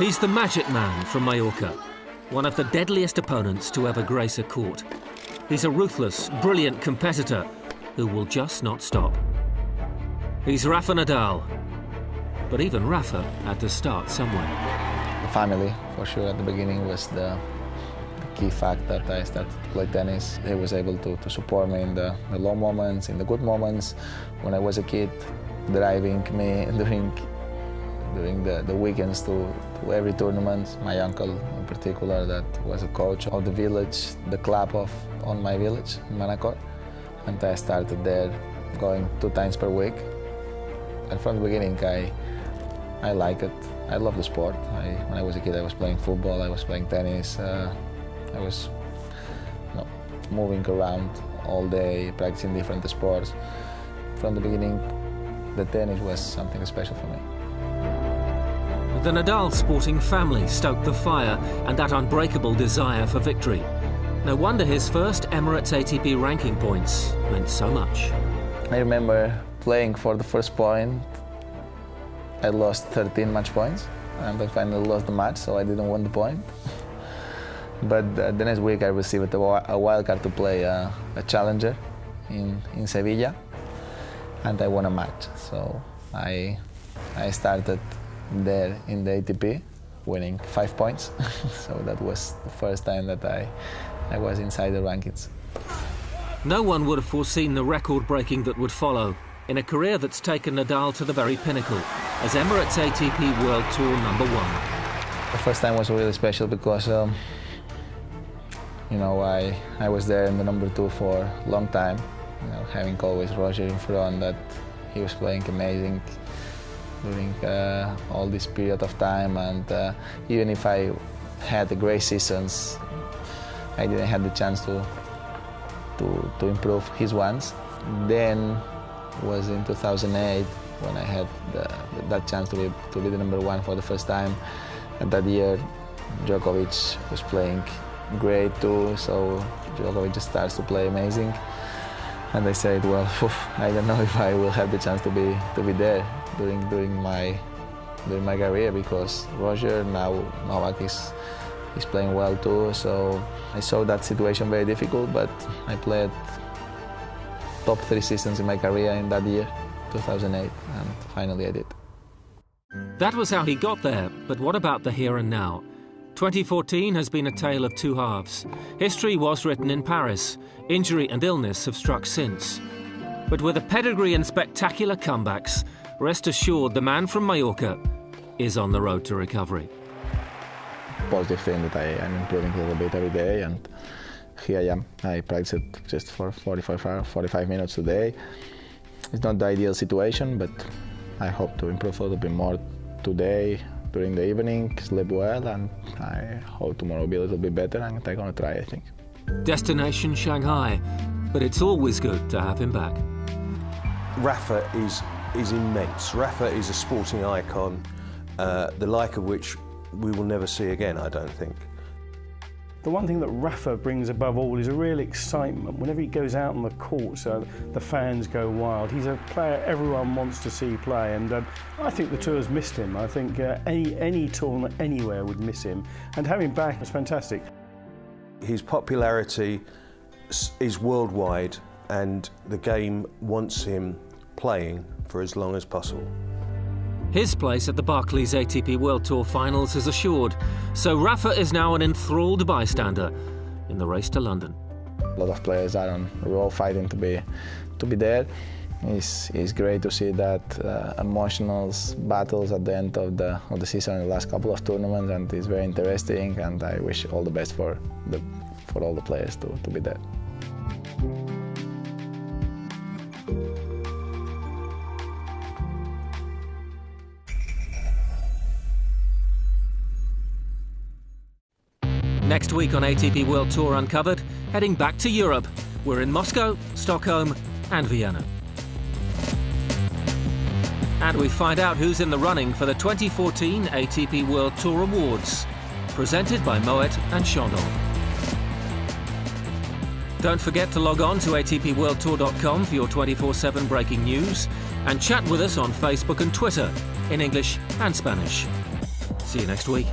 He's the magic man from Mallorca, one of the deadliest opponents to ever grace a court. He's a ruthless, brilliant competitor who will just not stop. He's Rafa Nadal. But even Rafa had to start somewhere. The family, for sure, at the beginning was the key fact that I started to play tennis. He was able to support me in the low moments, in the good moments. When I was a kid, driving me during the weekends to every tournament. My uncle in particular, that was a coach of the village, the club on my village, in Manacor. And I started there going 2 times per week. And from the beginning, I like it. I love the sport. When I was a kid, I was playing football, I was playing tennis. I was moving around all day, practicing different sports. From the beginning, the tennis was something special for me. The Nadal sporting family stoked the fire and that unbreakable desire for victory. No wonder his first Emirates ATP ranking points meant so much. I remember playing for the first point. I lost 13 match points, and I finally lost the match, so I didn't win the point. But the next week I received a wild card to play a challenger in Sevilla, and I won a match. So I started there in the ATP, winning 5 points. So that was the first time that I was inside the rankings. No one would have foreseen the record-breaking that would follow in a career that's taken Nadal to the very pinnacle as Emirates ATP World Tour #1. The first time was really special because I was there in the #2 for a long time, having always Roger in front, that he was playing amazing during all this period of time, and even if I had the great seasons, I didn't have the chance to improve his ones. Then was in 2008 when I had that chance to be the #1 for the first time. And that year, Djokovic was playing great too, so Djokovic just starts to play amazing. And I said, well, I don't know if I will have the chance to be there during my career, because Roger Novak is playing well too. So I saw that situation very difficult, but I played top 3 seasons in my career in that year, 2008, and finally I did. That was how he got there, but what about the here and now? 2014 has been a tale of 2 halves. History was written in Paris. Injury and illness have struck since. But with a pedigree and spectacular comebacks, rest assured the man from Mallorca is on the road to recovery. Positive thing that I am improving a little bit every day, and here I am. I practice just for 45 minutes a day. It's not the ideal situation, but I hope to improve a little bit more today, during the evening, sleep well, and I hope tomorrow will be a little bit better, and I'm going to try, I think. Destination Shanghai, but it's always good to have him back. Rafa is immense. Rafa is a sporting icon, the like of which we will never see again, I don't think. The one thing that Rafa brings above all is a real excitement. Whenever he goes out on the court, so the fans go wild. He's a player everyone wants to see play, and I think the tour's missed him. I think any tournament anywhere would miss him, and having him back is fantastic. His popularity is worldwide, and the game wants him playing for as long as possible. His place at the Barclays ATP World Tour Finals is assured, so Rafa is now an enthralled bystander in the race to London. A lot of players are on a roll fighting to be there. It's great to see that emotional battles at the end of the season in the last couple of tournaments, and it's very interesting, and I wish all the best for all the players to be there. Next week on ATP World Tour Uncovered, heading back to Europe. We're in Moscow, Stockholm and Vienna. And we find out who's in the running for the 2014 ATP World Tour Awards, presented by Moet and Chandon. Don't forget to log on to atpworldtour.com for your 24/7 breaking news, and chat with us on Facebook and Twitter in English and Spanish. See you next week.